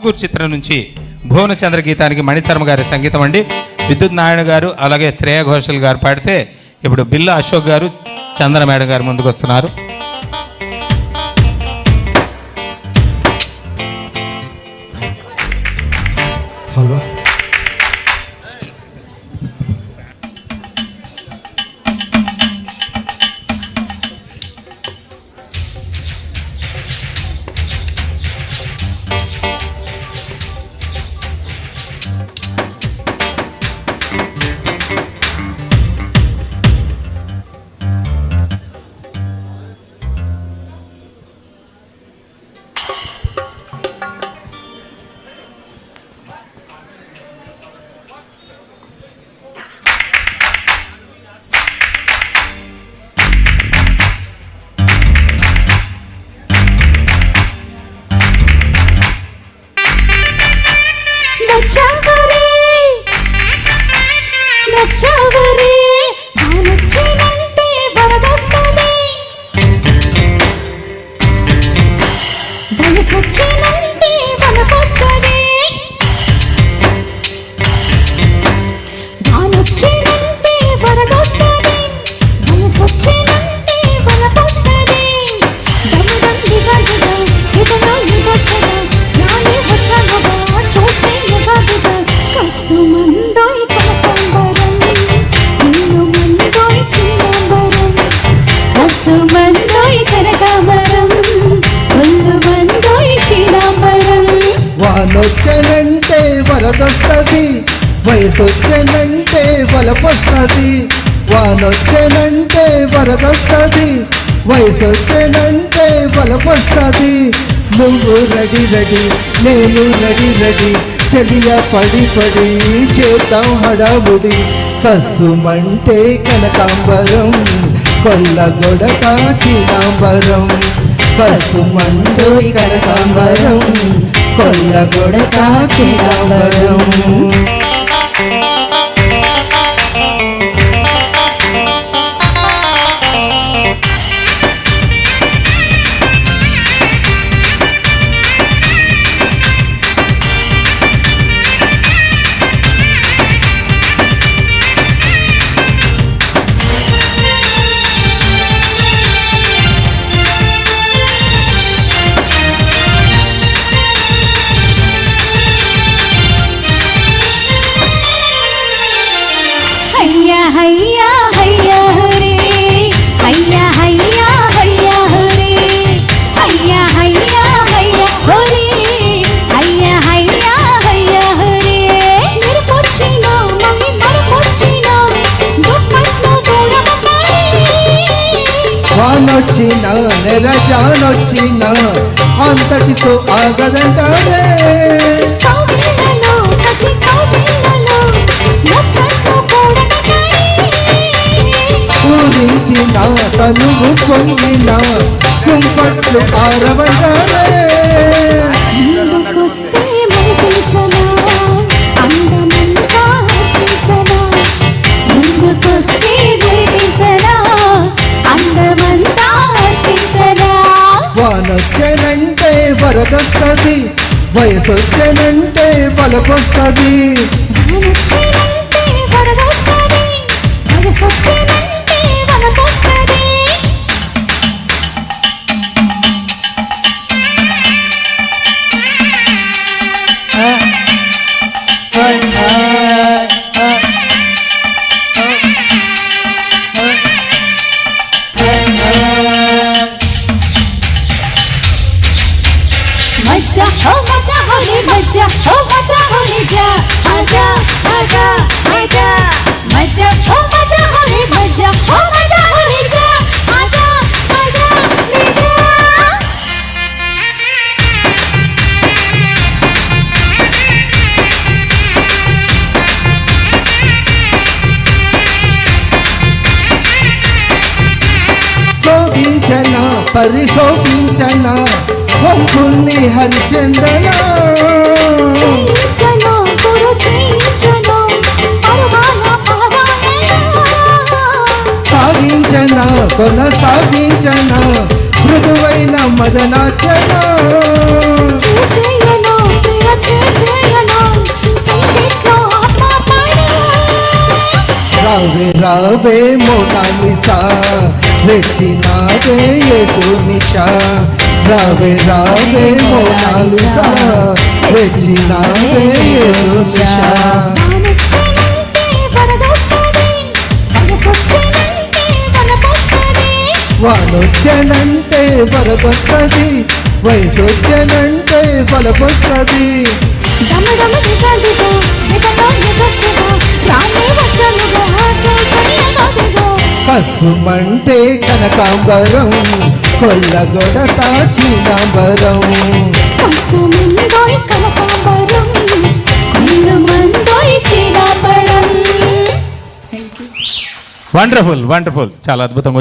చిత్రం నుంచి భువన చంద్ర గీతానికి మణిశర్మ గారి సంగీతం అండి. విద్యుత్ నారాయణ గారు అలాగే శ్రేయ ఘోషల్ గారు పాడితే ఇప్పుడు బిల్లా అశోక్ గారు చంద్ర మేడం గారు ముందుకు వస్తున్నారు. వానొచ్చనంటే వరదొస్తది, వయసొచ్చనంటే వలపొస్తది. వానొచ్చనంటే వరదొస్తది, వయసొచ్చనంటే వలపొస్తది. నువ్వు రెడీ రెడీ, నేను రెడీ రెడీ, చెలియా పడి పడి చేద్దాం హడావుడి. కసుమంటే కనకాంబరం, కొల్లగొడక చీనాంబరం. కసుమంటే కనకాంబరం, కొల్లగొడక చీనాంబరం. వానొచ్చినా నెరజానొచ్చినా అంతటితో ఆగదంటారే. ఊరించిన తనువు పొంగిన కుంపట్లు ఆరవంటారే. వానొచ్చనంటే వరదొస్తది, వయసొచ్చనంటే వలపొస్తది. मजा हो रे मजा हो रे जा आजा आजा आजा मजा हो रे मजा हो रे जा आजा आजा ले जा. శోభించనా పరిశోభించనా వంపుల్ని హరిచందనా. సాగించనా కొనసాగించనా మృదువైన మదనాచనా. రావే రావే మోనాలిసా రెచ్చినావే ఏదో నిషా రావే రావే మోనాలిసా రెచ్చినావే ఏదో నిషా వానొచ్చేనంటే వరదొస్తది, వరసొచ్చేనంటే వరపొస్తది. వానొచ్చానంటే వరదొస్తది వయసొచ్చానంటే బలపొస్తది డమడమ దిగదిగో, దిగదో దిగసిగో, రానే వచ్చలుగో, చూసయ్యగా దిగో. కసుమంటే కనకాంబరం కొల్లగొడతా చీనాంబరం కసుమందోయ్ కనకాంబరం, కొల్లమందోయ్ చీనాంబరం. వండర్ఫుల్ వండర్ఫుల్, చాలా అద్భుతంగా